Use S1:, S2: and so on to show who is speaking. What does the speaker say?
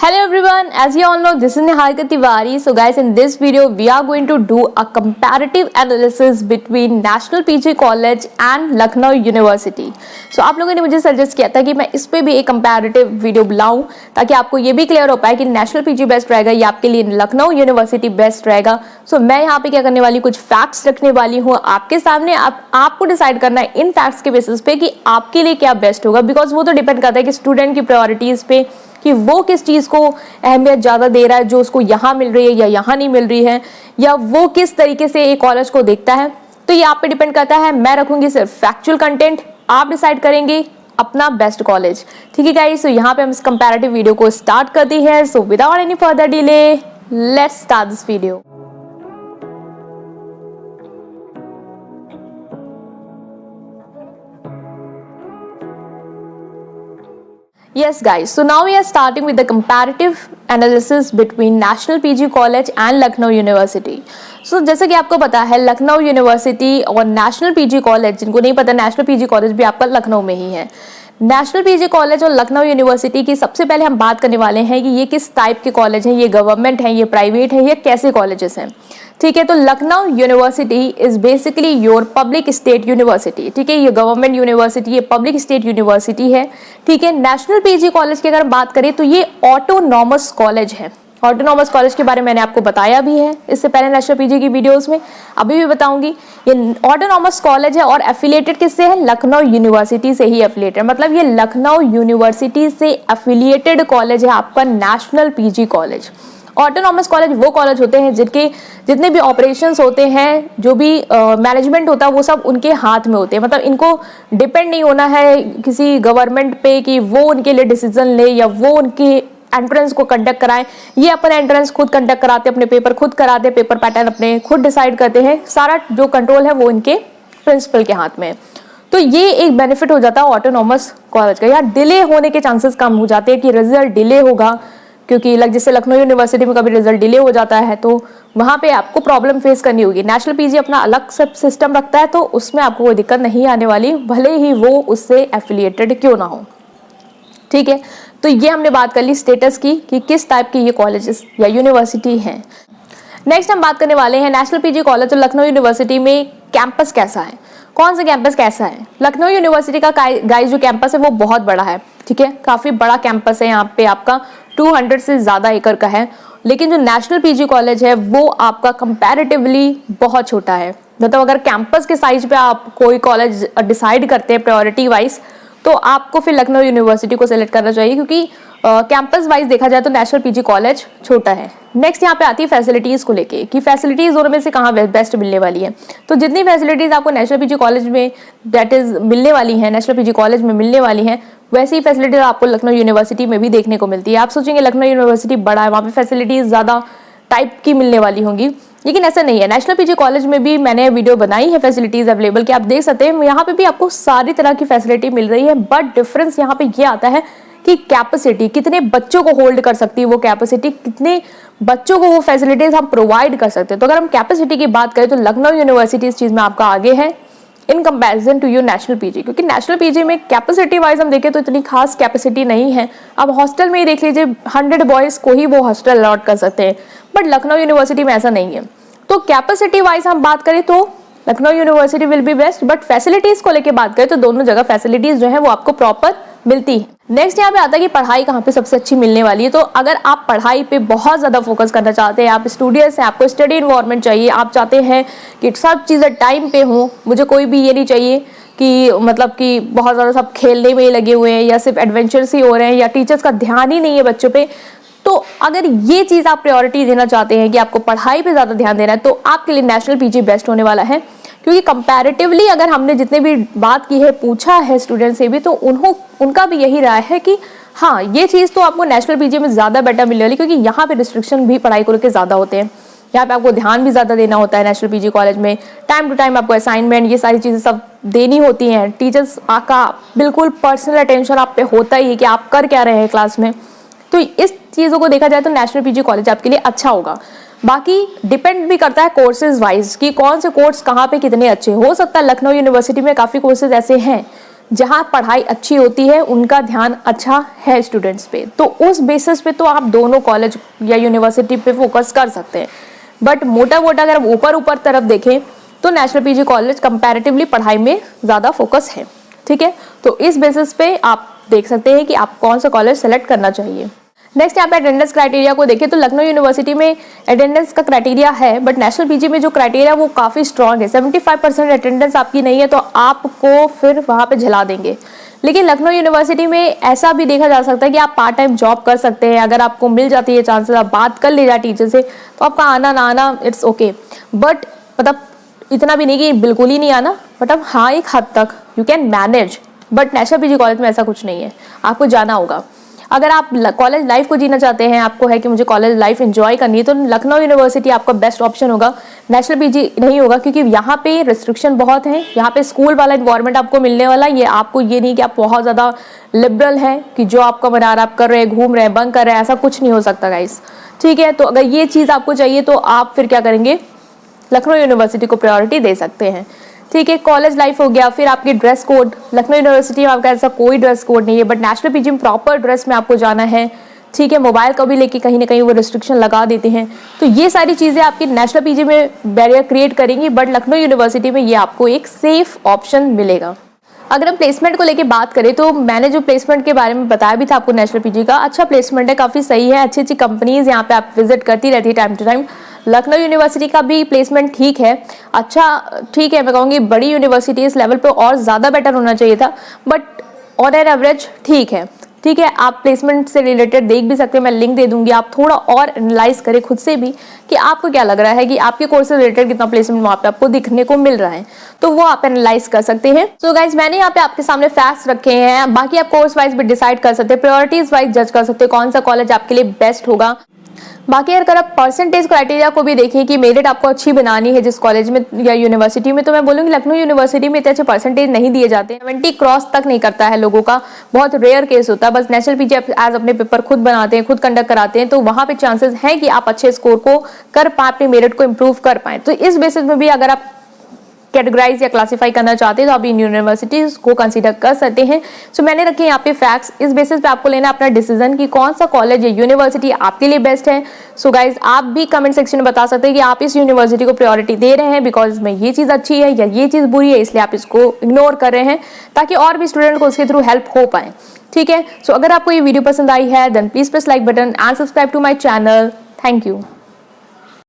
S1: Hello everyone, as you all know, this is Niharika Tiwari. So guys, in this video, we are going to do a comparative analysis between National PG College and Lucknow University. So आप लोगों ने मुझे suggest किया था कि मैं इस पे भी एक comparative वीडियो बनाऊं ताकि आपको ये भी क्लियर हो पाए कि नेशनल पीजी बेस्ट रहेगा या आपके लिए लखनऊ यूनिवर्सिटी बेस्ट रहेगा. सो मैं यहाँ पे क्या करने वाली, कुछ फैक्ट्स रखने वाली हूँ आपके सामने. आपको डिसाइड करना है इन फैक्ट्स के बेसिस पे कि आपके लिए क्या बेस्ट होगा, बिकॉज वो तो डिपेंड करता है कि स्टूडेंट की प्रायोरिटीज पे कि वो किस चीज़ को अहमियत ज़्यादा दे रहा है, जो उसको यहाँ मिल रही है या यहाँ नहीं मिल रही है, या वो किस तरीके से एक कॉलेज को देखता है. तो ये आप पे डिपेंड करता है. मैं रखूंगी सिर्फ फैक्चुअल कंटेंट, आप डिसाइड करेंगे अपना बेस्ट कॉलेज. ठीक है गाइस, तो यहाँ पे हम इस कंपैरेटिव वीडियो को स्टार्ट करते हैं. So without any further delay, let's start this video. Yes guys, so now we are starting with the comparative analysis between National PG College and Lucknow University. So जैसा कि आपको पता है, Lucknow university और national PG college, जिनको नहीं पता national PG college भी आपका लखनऊ में ही है. नेशनल पीजी कॉलेज और लखनऊ यूनिवर्सिटी की सबसे पहले हम बात करने वाले हैं कि ये किस टाइप के कॉलेज हैं, ये गवर्नमेंट हैं, ये प्राइवेट हैं, ये कैसे कॉलेजेस हैं. ठीक है, तो Lucknow university is basically your public state university. ठीक है, ये गवर्नमेंट यूनिवर्सिटी, ये पब्लिक स्टेट यूनिवर्सिटी है. ठीक है, नेशनल पीजी कॉलेज की अगर हम बात करें तो ये ऑटोनॉमस कॉलेज है. ऑटोनॉमस कॉलेज के बारे में मैंने आपको बताया भी है इससे पहले नेशनल पीजी की वीडियोस में, अभी भी बताऊंगी. ये ऑटोनॉमस कॉलेज है और एफिलिएटेड किससे है? लखनऊ यूनिवर्सिटी से ही एफिलिएटेड. मतलब ये लखनऊ यूनिवर्सिटी से एफिलिएटेड कॉलेज है आपका national PG college. Autonomous college वो कॉलेज होते हैं जिनके जितने भी ऑपरेशंस होते हैं, जो भी मैनेजमेंट होता है, वो सब उनके हाथ में होते हैं. मतलब इनको डिपेंड नहीं होना है किसी गवर्नमेंट पे कि वो उनके लिए डिसीजन ले या वो उनके एंट्रेंस को कंडक्ट कराएं. ये अपना एंट्रेंस खुद कंडक्ट कराते, अपने पेपर खुद कराते, पेपर पैटर्न अपने खुद डिसाइड करते हैं. सारा जो कंट्रोल है वो इनके प्रिंसिपल के हाथ में है. तो ये एक बेनिफिट हो जाता है ऑटोनॉमस कॉलेज का. यहाँ डिले होने के चांसेस कम हो जाते हैं कि रिजल्ट डिले होगा, क्योंकि जैसे लखनऊ यूनिवर्सिटी में कभी रिजल्ट डिले हो जाता है तो वहाँ पे आपको प्रॉब्लम फेस करनी होगी. नेशनल पीजी अपना अलग सब सिस्टम रखता है, तो उसमें आपको कोई दिक्कत नहीं आने वाली, भले ही वो उससे एफिलिएटेड क्यों ना हो. ठीक है, तो ये हमने बात कर ली स्टेटस की कि किस टाइप की ये कॉलेजेस या यूनिवर्सिटी हैं. नेक्स्ट हम बात करने वाले हैं नेशनल पीजी कॉलेज और लखनऊ यूनिवर्सिटी में कैंपस कैसा है, कौन सा कैंपस कैसा है. लखनऊ यूनिवर्सिटी का गाइस जो कैंपस है वो बहुत बड़ा है. ठीक है, काफी बड़ा कैंपस है. यहाँ पे आपका 200 से ज्यादा एकड़ का है. लेकिन जो नेशनल पीजी कॉलेज है वो आपका कंपैरेटिवली बहुत छोटा है. मतलब अगर कैंपस के साइज पे आप कोई कॉलेज डिसाइड करते हैं प्रायोरिटी वाइज, तो आपको फिर लखनऊ यूनिवर्सिटी को सिलेक्ट करना चाहिए, क्योंकि कैंपस वाइज देखा जाए तो नेशनल पीजी कॉलेज छोटा है. नेक्स्ट यहाँ पे आती है फैसिलिटीज को लेके कि फैसिलिटीज दोनों में से कहाँ बेस्ट मिलने वाली है. तो जितनी फैसिलिटीज आपको नेशनल पीजी कॉलेज में दैट इज मिलने वाली है, नेशनल पीजी कॉलेज में मिलने वाली है, वैसी ही फैसिलिटीज आपको लखनऊ यूनिवर्सिटी में भी देखने को मिलती है. आप सोचेंगे लखनऊ यूनिवर्सिटी बड़ा है, वहाँ पे फैसिलिटीज ज्यादा टाइप की मिलने वाली होंगी, लेकिन ऐसा नहीं है. नेशनल पीजी कॉलेज में भी मैंने वीडियो बनाई है फैसिलिटीज अवेलेबल की, आप देख सकते हैं. यहाँ पे भी आपको सारी तरह की फैसिलिटी मिल रही है, बट डिफरेंस यहाँ पे ये आता है कि कैपेसिटी, कितने बच्चों को होल्ड कर सकती है वो कैपेसिटी, कितने बच्चों को वो फैसिलिटीज हम प्रोवाइड कर सकते हैं. तो अगर हम कैपेसिटी की बात करें तो लखनऊ यूनिवर्सिटी इस चीज में आपका आगे है in comparison to your national PG, क्योंकि नेशनल पीजी में कैपेसिटी वाइज हम देखें तो इतनी खास कैपेसिटी नहीं है. अब हॉस्टल में ही देख लीजिए, 100 बॉयज को ही वो हॉस्टल अलॉट कर सकते हैं, बट लखनऊ यूनिवर्सिटी में ऐसा नहीं है. तो कैपेसिटी वाइज हम बात करें तो Lucknow university will be best, but facilities को लेके बात करें तो दोनों जगह फैसिलिटीज जो है वो आपको प्रॉपर मिलती है. नेक्स्ट यहाँ पे आता है कि पढ़ाई कहाँ पे सबसे अच्छी मिलने वाली है. तो अगर आप पढ़ाई पे बहुत ज्यादा फोकस करना चाहते हैं, आप स्टूडेंट्स हैं, आपको स्टडी इन्वायरमेंट चाहिए, आप चाहते हैं कि सब चीजें टाइम पे हो, मुझे कोई भी ये नहीं चाहिए कि मतलब कि बहुत ज्यादा सब खेलने में ही लगे हुए हैं या सिर्फ एडवेंचर्स ही हो रहे हैं या टीचर्स का ध्यान ही नहीं है बच्चों पे, तो अगर ये चीज आप प्रायोरिटी देना चाहते हैं कि आपको पढ़ाई पे ज्यादा ध्यान देना है, तो आपके लिए नेशनल पीजी बेस्ट होने वाला है. क्योंकि कंपैरेटिवली अगर हमने जितने भी बात की है, पूछा है स्टूडेंट से भी, तो उनका भी यही राय है कि हाँ, ये चीज तो आपको नेशनल पीजी में ज्यादा बेटर मिलने वाली, क्योंकि यहाँ पे रिस्ट्रिक्शन भी पढ़ाई को लेकर ज्यादा होते हैं. यहाँ पे आपको ध्यान भी ज्यादा देना होता है नेशनल पीजी कॉलेज में. टाइम टू टाइम आपको असाइनमेंट, ये सारी चीजें सब देनी होती हैं. टीचर्स का बिल्कुल पर्सनल अटेंशन आप पे होता ही है कि आप कर क्या रहे हैं क्लास में. तो इस चीजों को देखा जाए तो नेशनल पीजी कॉलेज आपके लिए अच्छा होगा. बाकी डिपेंड भी करता है कोर्सेज वाइज कि कौन से कोर्स कहाँ पे कितने अच्छे. हो सकता है लखनऊ यूनिवर्सिटी में काफी कोर्सेज ऐसे हैं जहाँ पढ़ाई अच्छी होती है उनका ध्यान अच्छा है स्टूडेंट्स पे, तो उस बेसिस पे तो आप दोनों कॉलेज या यूनिवर्सिटी पे फोकस कर सकते हैं। बट मोटा मोटा अगर हम ऊपर तरफ देखें तो नेशनल पीजी कॉलेज कंपैरेटिवली पढ़ाई में ज़्यादा फोकस है। ठीक है, तो इस बेसिस पे आप देख सकते हैं कि आप कौन सा कॉलेज सेलेक्ट करना चाहिए। नेक्स्ट यहाँ पे अटेंडेंस क्राइटेरिया को देखें तो लखनऊ यूनिवर्सिटी में अटेंडेंस का क्राइटेरिया है, बट नेशनल पीजी में जो क्राइटेरिया वो काफ़ी स्ट्रॉन्ग है। 75% अटेंडेंस आपकी नहीं है तो आपको फिर वहाँ पे झला देंगे। लेकिन लखनऊ यूनिवर्सिटी में ऐसा भी देखा जा सकता है कि आप पार्ट टाइम जॉब कर सकते हैं, अगर आपको मिल जाती है चांसेस, आप बात कर ले जाए टीचर से, तो आपका आना ना आना इट्स ओके। बट मतलब इतना भी नहीं कि बिल्कुल ही नहीं आना, बट अब हाँ एक हद तक you can manage. But national PG college में ऐसा कुछ नहीं है, आपको जाना होगा। अगर आप कॉलेज लाइफ को जीना चाहते हैं, आपको है कि मुझे कॉलेज लाइफ एंजॉय करनी है, तो लखनऊ यूनिवर्सिटी आपका बेस्ट ऑप्शन होगा। नेशनल पीजी नहीं होगा क्योंकि यहाँ पे रिस्ट्रिक्शन बहुत है। यहाँ पे स्कूल वाला इन्वायरमेंट आपको मिलने वाला, ये आपको ये नहीं कि आप बहुत ज़्यादा लिबरल हैं कि जो आपका मना रहा आप कर रहे हैं, घूम रहे हैं, बंक कर रहे हैं, ऐसा कुछ नहीं हो सकता गाइस। ठीक है, तो अगर ये चीज़ आपको चाहिए तो आप फिर क्या करेंगे, लखनऊ यूनिवर्सिटी को प्रायोरिटी दे सकते हैं। ठीक है, कॉलेज लाइफ हो गया। फिर आपके ड्रेस कोड, लखनऊ यूनिवर्सिटी में आपका ऐसा कोई ड्रेस कोड नहीं है, बट नेशनल पीजी में प्रॉपर ड्रेस में आपको जाना है। ठीक है, मोबाइल का भी लेके कहीं ना कहीं वो रिस्ट्रिक्शन लगा देते हैं, तो ये सारी चीज़ें आपकी नेशनल पीजी में बैरियर क्रिएट करेंगी, बट लखनऊ यूनिवर्सिटी में ये आपको एक सेफ ऑप्शन मिलेगा। अगर हम प्लेसमेंट को लेके बात करें तो मैंने जो प्लेसमेंट के बारे में बताया भी था आपको, नेशनल पीजी का अच्छा प्लेसमेंट है, काफ़ी सही है, अच्छी अच्छी कंपनीज यहाँ पे आप विजिट करती रहती है time to time. Lucknow university का भी प्लेसमेंट ठीक है, अच्छा ठीक है, मैं कहूँगी बड़ी यूनिवर्सिटी इस लेवल पे और ज़्यादा बेटर होना चाहिए था, बट ऑन एन एवरेज ठीक है। ठीक है, आप प्लेसमेंट से रिलेटेड देख भी सकते हैं, मैं लिंक दे दूंगी, आप थोड़ा और एनालाइज करें खुद से भी कि आपको क्या लग रहा है कि आपके कोर्स से रिलेटेड कितना प्लेसमेंट वहाँ पे आपको दिखने को मिल रहा है, तो वो आप एनालाइज कर सकते हैं। सो गाइज मैंने यहाँ पे आपके सामने फैक्ट्स रखे हैं, बाकी आप कोर्स वाइज भी डिसाइड कर सकते हैं, प्रायोरिटीज वाइज जज कर सकते हैं कौन सा कॉलेज आपके लिए बेस्ट होगा। बाकी अगर आप परसेंटेज क्राइटेरिया को भी देखें कि मेरिट आपको अच्छी बनानी है जिस कॉलेज में या यूनिवर्सिटी में, तो मैं बोलूँगी लखनऊ यूनिवर्सिटी में इतने अच्छे परसेंटेज नहीं दिए जाते, 70 क्रॉस तक नहीं करता है लोगों का, बहुत रेयर केस होता है। बस नेशनल पीजी एज अपने पेपर खुद बनाते हैं, खुद कंडक्ट कराते हैं, तो वहाँ पे चांसेस हैं कि आप अच्छे स्कोर को कर पाए, अपने मेरिट को इम्प्रूव कर पाएँ। तो इस बेसिस में भी अगर आप कैटेगराइज या क्लासीफाई करना चाहते हैं तो आप इन यूनिवर्सिटीज को कंसीडर कर सकते हैं। सो मैंने रखे यहाँ पे फैक्ट्स, इस बेसिस पे आपको लेना अपना डिसीजन कि कौन सा कॉलेज या यूनिवर्सिटी आपके लिए बेस्ट है। सो गाइज आप भी कमेंट सेक्शन में बता सकते हैं कि आप इस यूनिवर्सिटी को प्रायोरिटी दे रहे हैं बिकॉज में ये चीज़ अच्छी है या ये चीज़ बुरी है, इसलिए आप इसको इग्नोर कर रहे हैं ताकि और भी स्टूडेंट को उसके थ्रू हेल्प हो पाए। ठीक है, सो अगर आपको ये वीडियो पसंद आई है then please press like button and subscribe to my channel. Thank you.